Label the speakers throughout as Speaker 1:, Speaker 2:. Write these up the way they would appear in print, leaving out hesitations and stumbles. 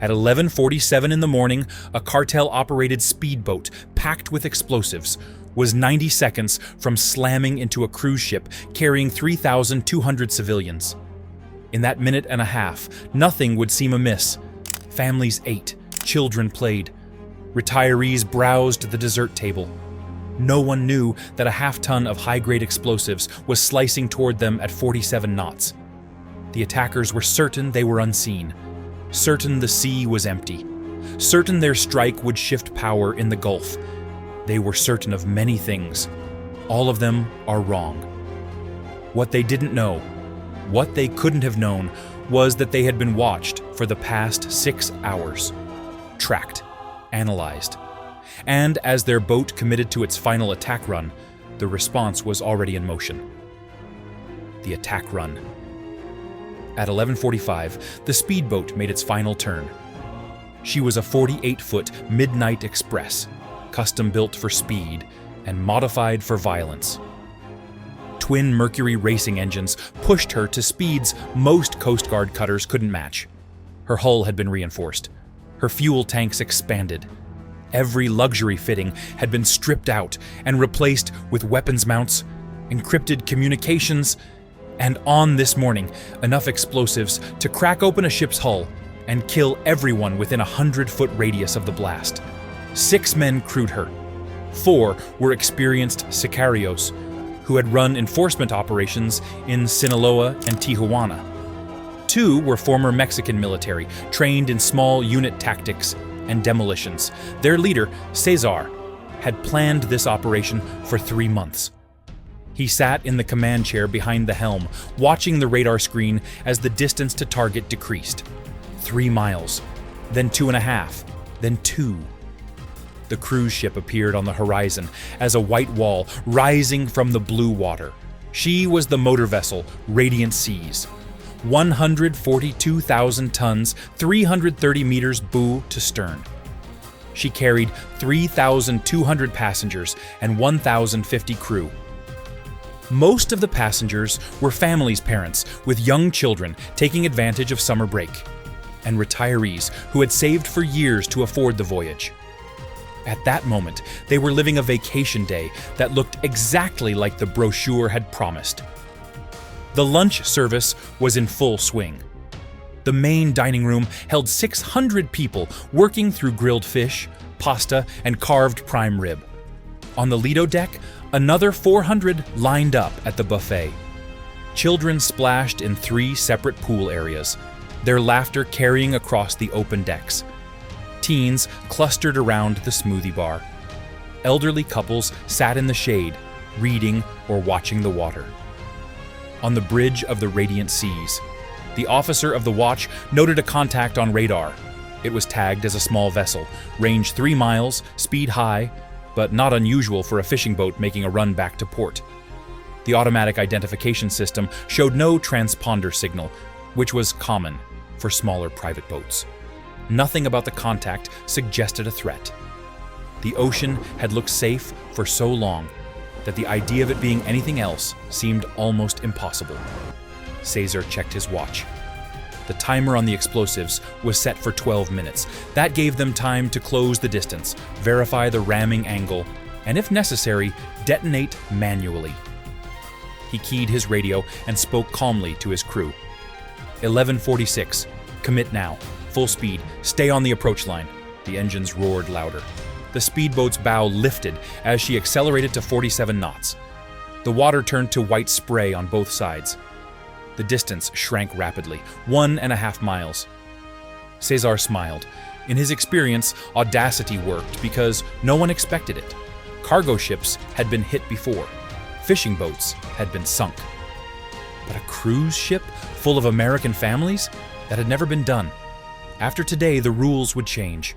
Speaker 1: At 11:47 in the morning, a cartel-operated speedboat packed with explosives was 90 seconds from slamming into a cruise ship carrying 3,200 civilians. In that minute and a half, nothing would seem amiss. Families ate, children played, retirees browsed the dessert table. No one knew that a half-ton of high-grade explosives was slicing toward them at 47 knots. The attackers were certain they were unseen, certain the sea was empty, certain their strike would shift power in the Gulf. They were certain of many things. All of them are wrong. What they didn't know, what they couldn't have known, was that they had been watched for the past 6 hours, tracked, analyzed. And as their boat committed to its final attack run, the response was already in motion. The attack run. At 11:45, the speedboat made its final turn. She was a 48-foot midnight express, custom-built for speed and modified for violence. Twin Mercury racing engines pushed her to speeds most Coast Guard cutters couldn't match. Her hull had been reinforced. Her fuel tanks expanded. Every luxury fitting had been stripped out and replaced with weapons mounts, encrypted communications, and on this morning, enough explosives to crack open a ship's hull and kill everyone within a 100-foot radius of the blast. 6 men crewed her. 4 were experienced sicarios who had run enforcement operations in Sinaloa and Tijuana. 2 were former Mexican military, trained in small unit tactics and demolitions. Their leader, Cesar, had planned this operation for 3 months. He sat in the command chair behind the helm, watching the radar screen as the distance to target decreased. 3 miles, then 2.5, then 2. The cruise ship appeared on the horizon as a white wall rising from the blue water. She was the motor vessel, Radiant Seas. 142,000 tons, 330 meters bow to stern. She carried 3,200 passengers and 1,050 crew. Most of the passengers were families' parents with young children taking advantage of summer break, and retirees who had saved for years to afford the voyage. At that moment, they were living a vacation day that looked exactly like the brochure had promised. The lunch service was in full swing. The main dining room held 600 people working through grilled fish, pasta, and carved prime rib. On the Lido deck, another 400 lined up at the buffet. Children splashed in 3 separate pool areas, their laughter carrying across the open decks. Teens clustered around the smoothie bar. Elderly couples sat in the shade, reading or watching the water. On the bridge of the Radiant Seas, the officer of the watch noted a contact on radar. It was tagged as a small vessel, range 3 miles, speed high, but not unusual for a fishing boat making a run back to port. The automatic identification system showed no transponder signal, which was common for smaller private boats. Nothing about the contact suggested a threat. The ocean had looked safe for so long that the idea of it being anything else seemed almost impossible. Cesar checked his watch. The timer on the explosives was set for 12 minutes. That gave them time to close the distance, verify the ramming angle, and if necessary, detonate manually. He keyed his radio and spoke calmly to his crew. 11:46, commit now, full speed, stay on the approach line. The engines roared louder. The speedboat's bow lifted as she accelerated to 47 knots. The water turned to white spray on both sides. The distance shrank rapidly, 1.5 miles. Cesar smiled. In his experience, audacity worked because no one expected it. Cargo ships had been hit before. Fishing boats had been sunk. But a cruise ship full of American families? That had never been done. After today, the rules would change.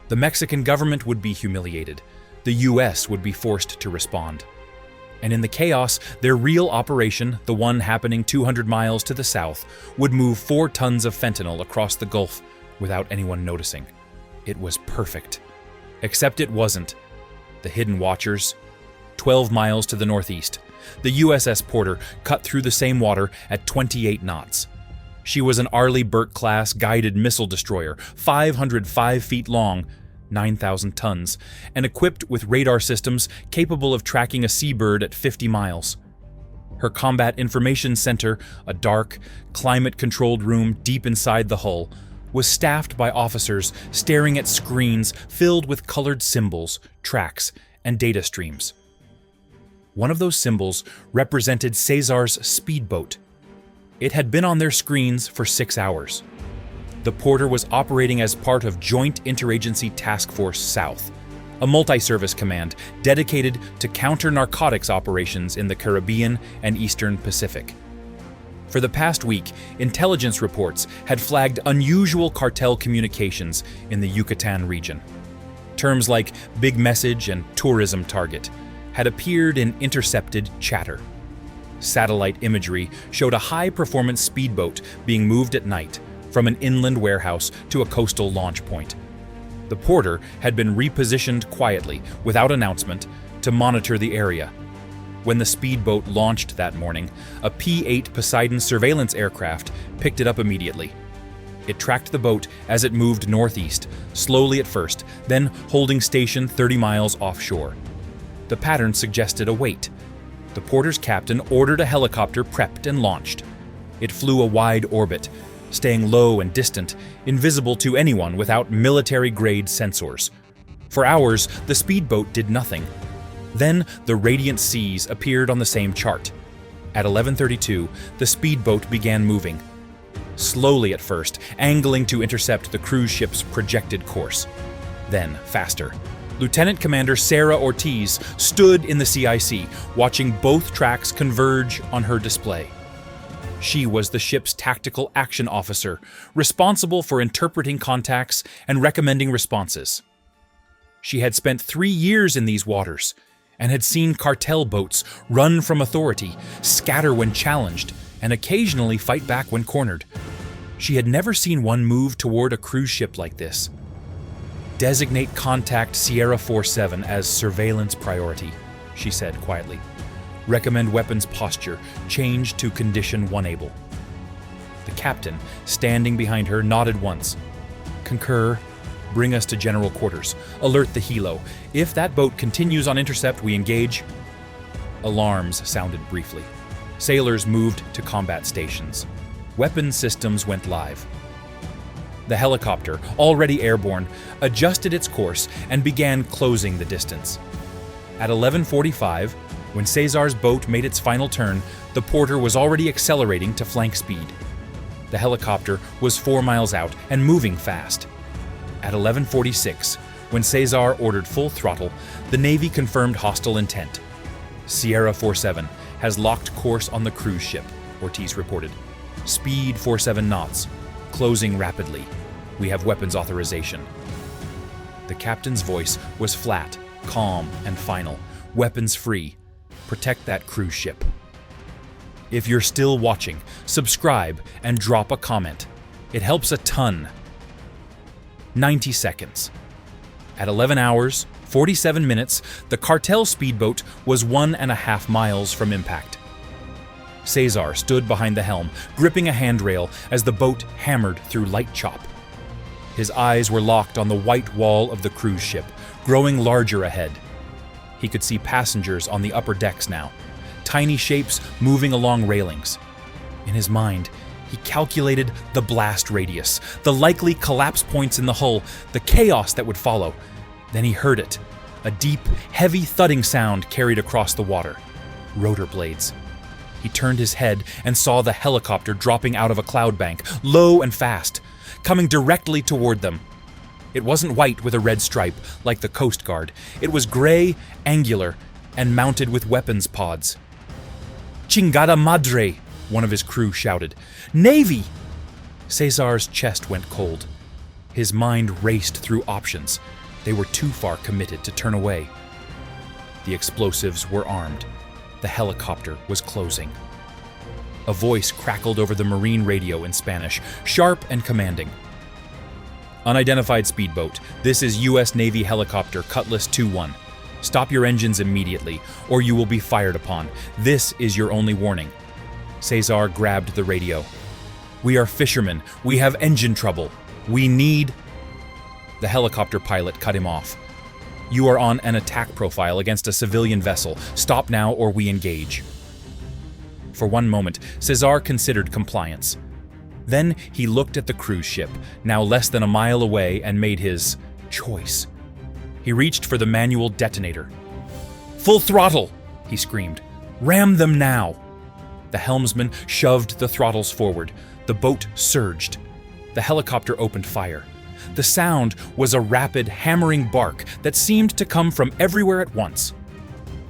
Speaker 1: The Mexican government would be humiliated. The U.S. would be forced to respond. And in the chaos, their real operation, the one happening 200 miles to the south, would move 4 tons of fentanyl across the Gulf without anyone noticing. It was perfect. Except it wasn't. The hidden watchers. 12 miles to the northeast, the USS Porter cut through the same water at 28 knots. She was an Arleigh Burke-class guided missile destroyer, 505 feet long, 9,000 tons, and equipped with radar systems capable of tracking a seabird at 50 miles. Her combat information center, a dark, climate-controlled room deep inside the hull, was staffed by officers staring at screens filled with colored symbols, tracks, and data streams. One of those symbols represented Cesar's speedboat. It had been on their screens for 6 hours. The Porter was operating as part of Joint Interagency Task Force South, a multi-service command dedicated to counter-narcotics operations in the Caribbean and Eastern Pacific. For the past week, intelligence reports had flagged unusual cartel communications in the Yucatan region. Terms like big message and tourism target had appeared in intercepted chatter. Satellite imagery showed a high-performance speedboat being moved at night from an inland warehouse to a coastal launch point. The Porter had been repositioned quietly, without announcement, to monitor the area. When the speedboat launched that morning, a P-8 Poseidon surveillance aircraft picked it up immediately. It tracked the boat as it moved northeast, slowly at first, then holding station 30 miles offshore. The pattern suggested a wait. The Porter's captain ordered a helicopter prepped and launched. It flew a wide orbit, staying low and distant, invisible to anyone without military-grade sensors. For hours, the speedboat did nothing. Then, the radiant seas appeared on the same chart. At 11:32, the speedboat began moving. Slowly at first, angling to intercept the cruise ship's projected course. Then, faster. Lieutenant Commander Sarah Ortiz stood in the CIC, watching both tracks converge on her display. She was the ship's tactical action officer, responsible for interpreting contacts and recommending responses. She had spent 3 years in these waters and had seen cartel boats run from authority, scatter when challenged, and occasionally fight back when cornered. She had never seen one move toward a cruise ship like this. "Designate contact Sierra 47 as surveillance priority," she said quietly. "Recommend weapons posture, change to condition 1-able." The captain, standing behind her, nodded once. "Concur. Bring us to general quarters. Alert the helo. If that boat continues on intercept, we engage." Alarms sounded briefly. Sailors moved to combat stations. Weapon systems went live. The helicopter, already airborne, adjusted its course and began closing the distance. At 11:45, when Cesar's boat made its final turn, the Porter was already accelerating to flank speed. The helicopter was 4 miles out and moving fast. At 11:46, when Cesar ordered full throttle, the Navy confirmed hostile intent. "Sierra 47 has locked course on the cruise ship," Ortiz reported. "Speed 47 knots. Closing rapidly. We have weapons authorization." The captain's voice was flat, calm, and final. "Weapons free. Protect that cruise ship." If you're still watching, subscribe and drop a comment. It helps a ton. 90 seconds. At 11 hours, 47 minutes, the cartel speedboat was 1.5 miles from impact. Cesar stood behind the helm, gripping a handrail as the boat hammered through light chop. His eyes were locked on the white wall of the cruise ship, growing larger ahead. He could see passengers on the upper decks now, tiny shapes moving along railings. In his mind, he calculated the blast radius, the likely collapse points in the hull, the chaos that would follow. Then he heard it. A deep, heavy thudding sound carried across the water. Rotor blades. He turned his head and saw the helicopter dropping out of a cloud bank, low and fast, coming directly toward them. It wasn't white with a red stripe, like the Coast Guard. It was gray, angular, and mounted with weapons pods. "Chingada madre!" one of his crew shouted. "Navy!" Cesar's chest went cold. His mind raced through options. They were too far committed to turn away. The explosives were armed. The helicopter was closing. A voice crackled over the marine radio in Spanish, sharp and commanding. "Unidentified speedboat. This is U.S. Navy helicopter Cutlass 2-1. Stop your engines immediately, or you will be fired upon. This is your only warning." Cesar grabbed the radio. We are fishermen. We have engine trouble. We need... The helicopter pilot cut him off. You are on an attack profile against a civilian vessel. Stop now or we engage. For one moment, Cesar considered compliance. Then he looked at the cruise ship, now less than a mile away, and made his choice. He reached for the manual detonator. "Full throttle!" he screamed. "Ram them now!" The helmsman shoved the throttles forward. The boat surged. The helicopter opened fire. The sound was a rapid, hammering bark that seemed to come from everywhere at once.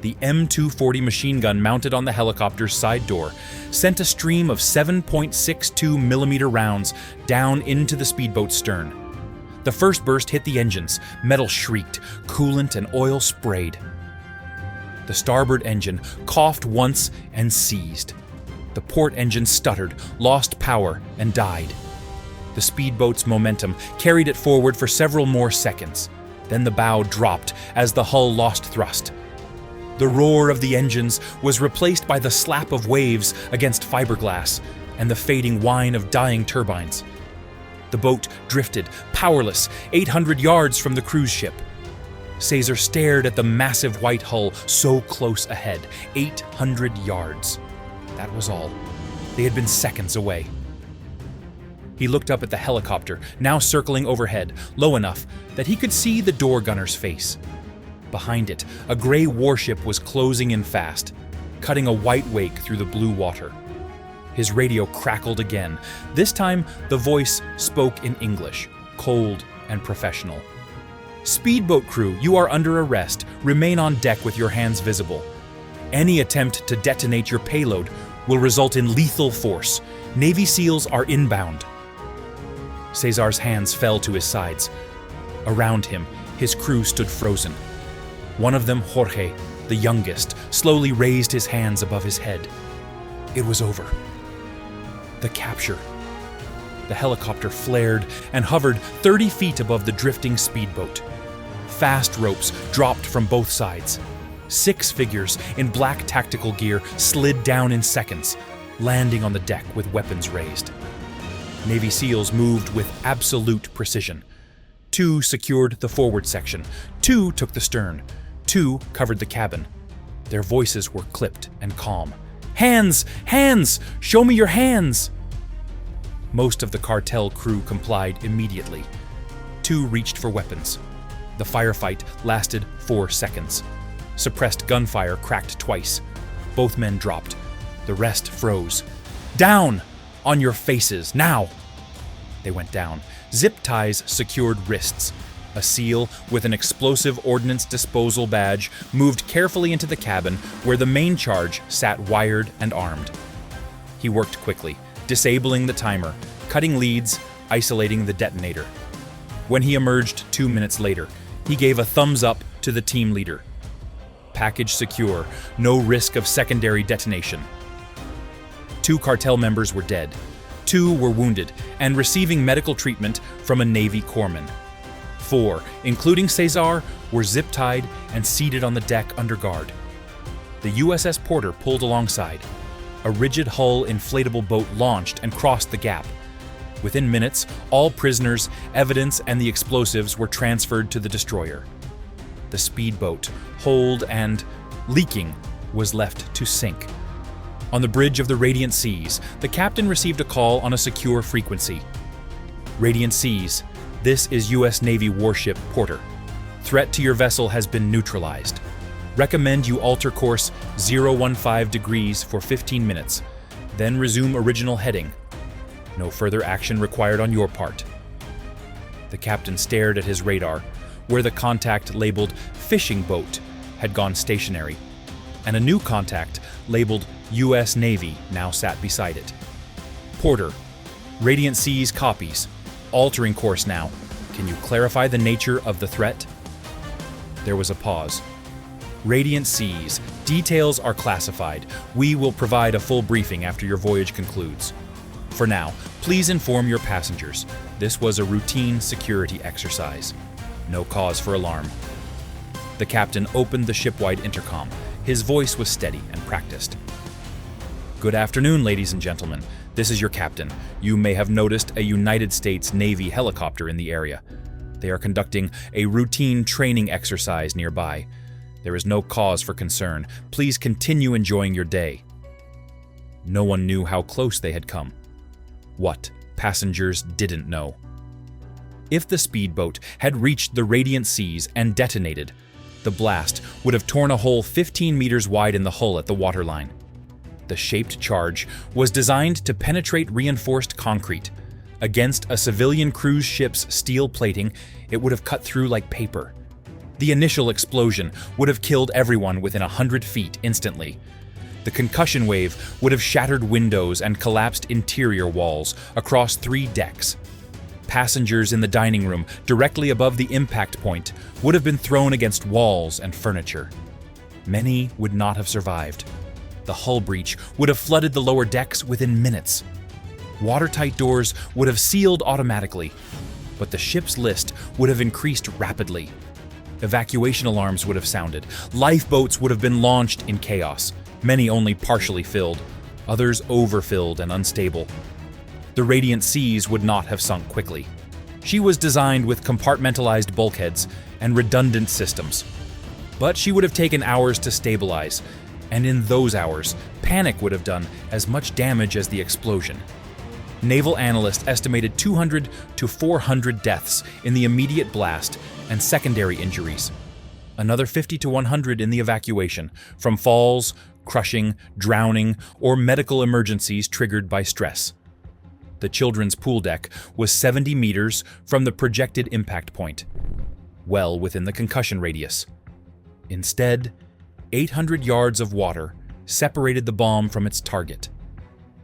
Speaker 1: The M240 machine gun mounted on the helicopter's side door sent a stream of 7.62mm rounds down into the speedboat's stern. The first burst hit the engines. Metal shrieked. Coolant and oil sprayed. The starboard engine coughed once and seized. The port engine stuttered, lost power, and died. The speedboat's momentum carried it forward for several more seconds. Then the bow dropped as the hull lost thrust. The roar of the engines was replaced by the slap of waves against fiberglass and the fading whine of dying turbines. The boat drifted, powerless, 800 yards from the cruise ship. Cesar stared at the massive white hull so close ahead, 800 yards. That was all. They had been seconds away. He looked up at the helicopter, now circling overhead, low enough that he could see the door gunner's face. Behind it, a gray warship was closing in fast, cutting a white wake through the blue water. His radio crackled again. This time, the voice spoke in English, cold and professional. "Speedboat crew, you are under arrest. Remain on deck with your hands visible. Any attempt to detonate your payload will result in lethal force. Navy SEALs are inbound." Cesar's hands fell to his sides. Around him, his crew stood frozen. One of them, Jorge, the youngest, slowly raised his hands above his head. It was over. The capture. The helicopter flared and hovered 30 feet above the drifting speedboat. Fast ropes dropped from both sides. 6 figures in black tactical gear slid down in seconds, landing on the deck with weapons raised. Navy SEALs moved with absolute precision. 2 secured the forward section. 2 took the stern. 2 covered the cabin. Their voices were clipped and calm. "Hands! Hands! Show me your hands!" Most of the cartel crew complied immediately. 2 reached for weapons. The firefight lasted 4 seconds. Suppressed gunfire cracked twice. Both men dropped. The rest froze. "Down! On your faces, now!" They went down. Zip ties secured wrists. A SEAL with an explosive ordnance disposal badge moved carefully into the cabin where the main charge sat wired and armed. He worked quickly, disabling the timer, cutting leads, isolating the detonator. When he emerged 2 minutes later, he gave a thumbs up to the team leader. Package secure, no risk of secondary detonation. 2 cartel members were dead. 2 were wounded and receiving medical treatment from a Navy corpsman. 4, including Cesar, were zip-tied and seated on the deck under guard. The USS Porter pulled alongside. A rigid hull inflatable boat launched and crossed the gap. Within minutes, all prisoners, evidence, and the explosives were transferred to the destroyer. The speedboat, holed and leaking, was left to sink. On the bridge of the Radiant Seas, the captain received a call on a secure frequency. "Radiant Seas, this is U.S. Navy warship Porter. Threat to your vessel has been neutralized. Recommend you alter course 015 degrees for 15 minutes, then resume original heading. No further action required on your part." The captain stared at his radar, where the contact labeled "fishing boat" had gone stationary, and a new contact labeled U.S. Navy now sat beside it. "Porter, Radiant Seas copies. Altering course now. Can you clarify the nature of the threat?" There was a pause. "Radiant Seas, details are classified. We will provide a full briefing after your voyage concludes. For now, please inform your passengers. This was a routine security exercise. No cause for alarm." The captain opened the shipwide intercom. His voice was steady and practiced. "Good afternoon, ladies and gentlemen. This is your captain. You may have noticed a United States Navy helicopter in the area. They are conducting a routine training exercise nearby. There is no cause for concern. Please continue enjoying your day." No one knew how close they had come. What passengers didn't know. If the speedboat had reached the radiant seas and detonated, the blast would have torn a hole 15 meters wide in the hull at the waterline. The shaped charge was designed to penetrate reinforced concrete. Against a civilian cruise ship's steel plating, it would have cut through like paper. The initial explosion would have killed everyone within 100 feet instantly. The concussion wave would have shattered windows and collapsed interior walls across 3 decks. Passengers in the dining room, directly above the impact point, would have been thrown against walls and furniture. Many would not have survived. The hull breach would have flooded the lower decks within minutes. Watertight doors would have sealed automatically, but the ship's list would have increased rapidly. Evacuation alarms would have sounded. Lifeboats would have been launched in chaos, many only partially filled, others overfilled and unstable. The radiant seas would not have sunk quickly. She was designed with compartmentalized bulkheads and redundant systems. But she would have taken hours to stabilize, and in those hours, panic would have done as much damage as the explosion. Naval analysts estimated 200 to 400 deaths in the immediate blast and secondary injuries. Another 50 to 100 in the evacuation, from falls, crushing, drowning, or medical emergencies triggered by stress. The children's pool deck was 70 meters from the projected impact point, well within the concussion radius. Instead, 800 yards of water separated the bomb from its target,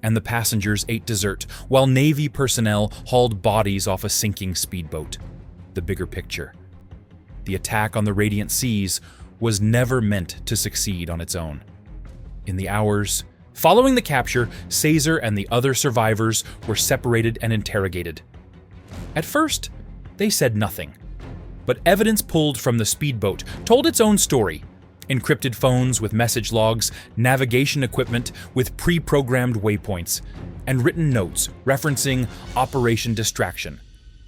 Speaker 1: and the passengers ate dessert while Navy personnel hauled bodies off a sinking speedboat. The bigger picture. The attack on the radiant seas was never meant to succeed on its own. In the hours following the capture, Caesar and the other survivors were separated and interrogated. At first, they said nothing, but evidence pulled from the speedboat told its own story. Encrypted phones with message logs, navigation equipment with pre-programmed waypoints, and written notes referencing Operation Distraction.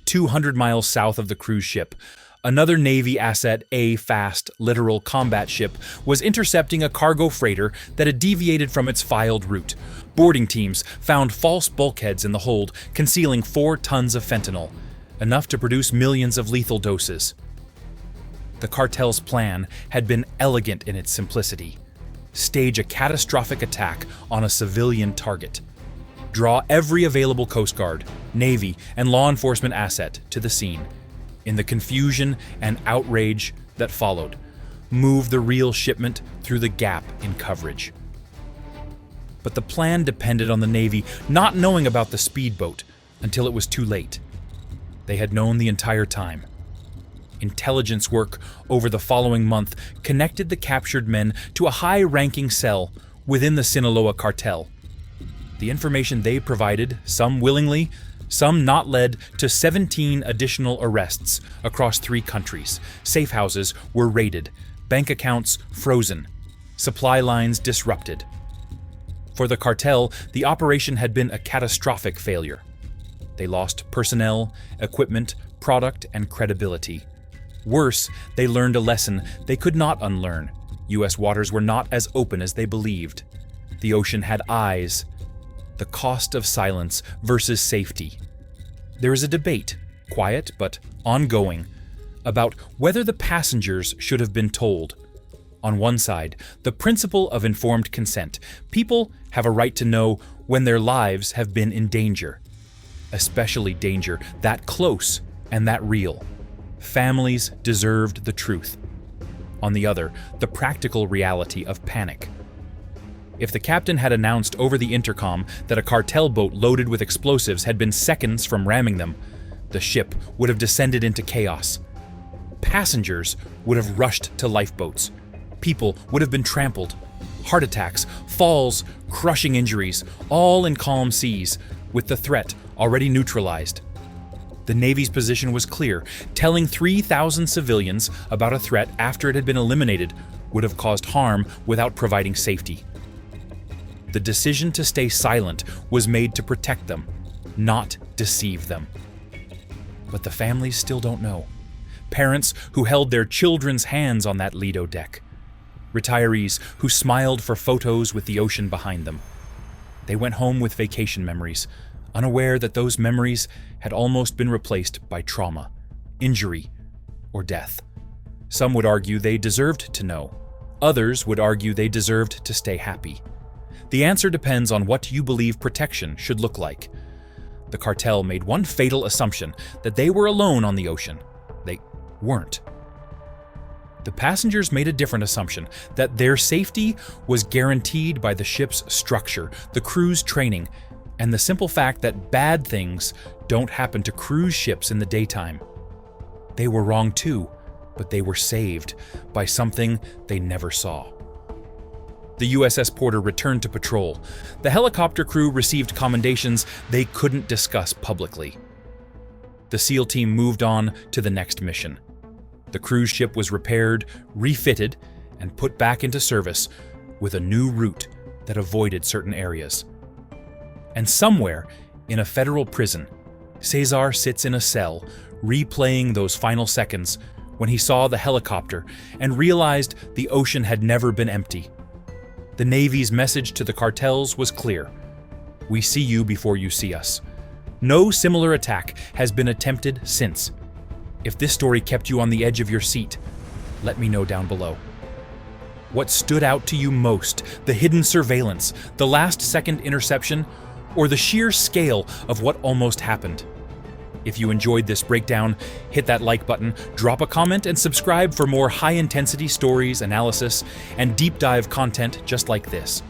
Speaker 1: 200 miles south of the cruise ship, another Navy asset, a fast, littoral combat ship, was intercepting a cargo freighter that had deviated from its filed route. Boarding teams found false bulkheads in the hold, concealing 4 tons of fentanyl, enough to produce millions of lethal doses. The cartel's plan had been elegant in its simplicity. Stage a catastrophic attack on a civilian target. Draw every available Coast Guard, Navy, and law enforcement asset to the scene. In the confusion and outrage that followed, move the real shipment through the gap in coverage. But the plan depended on the Navy not knowing about the speedboat until it was too late. They had known the entire time. Intelligence work over the following month connected the captured men to a high-ranking cell within the Sinaloa cartel. The information they provided, some willingly, some not, led to 17 additional arrests across 3 countries. Safe houses were raided, bank accounts frozen, supply lines disrupted. For the cartel, the operation had been a catastrophic failure. They lost personnel, equipment, product, and credibility. Worse, they learned a lesson they could not unlearn. U.S. waters were not as open as they believed. The ocean had eyes. The cost of silence versus safety. There is a debate, quiet but ongoing, about whether the passengers should have been told. On one side, the principle of informed consent. People have a right to know when their lives have been in danger, especially danger that close and that real. Families deserved the truth. On the other, the practical reality of panic. If the captain had announced over the intercom that a cartel boat loaded with explosives had been seconds from ramming them, the ship would have descended into chaos. Passengers would have rushed to lifeboats. People would have been trampled. Heart attacks, falls, crushing injuries, all in calm seas, with the threat already neutralized. The Navy's position was clear. Telling 3,000 civilians about a threat after it had been eliminated would have caused harm without providing safety. the decision to stay silent was made to protect them, not deceive them. But the families still don't know. Parents who held their children's hands on that Lido deck. Retirees who smiled for photos with the ocean behind them. They went home with vacation memories, unaware that those memories had almost been replaced by trauma, injury, or death. Some would argue they deserved to know. Others would argue they deserved to stay happy. The answer depends on what you believe protection should look like. The cartel made one fatal assumption, that they were alone on the ocean. They weren't. The passengers made a different assumption, that their safety was guaranteed by the ship's structure, the crew's training, and the simple fact that bad things don't happen to cruise ships in the daytime. They were wrong too, but they were saved by something they never saw. The USS Porter returned to patrol. The helicopter crew received commendations they couldn't discuss publicly. The SEAL team moved on to the next mission. The cruise ship was repaired, refitted, and put back into service with a new route that avoided certain areas. And somewhere in a federal prison, Cesar sits in a cell, replaying those final seconds when he saw the helicopter and realized the ocean had never been empty. The Navy's message to the cartels was clear. We see you before you see us. No similar attack has been attempted since. If this story kept you on the edge of your seat, let me know down below. What stood out to you most? The hidden surveillance, the last-second interception, or the sheer scale of what almost happened? If you enjoyed this breakdown, hit that like button, drop a comment, and subscribe for more high-intensity stories, analysis, and deep dive content just like this.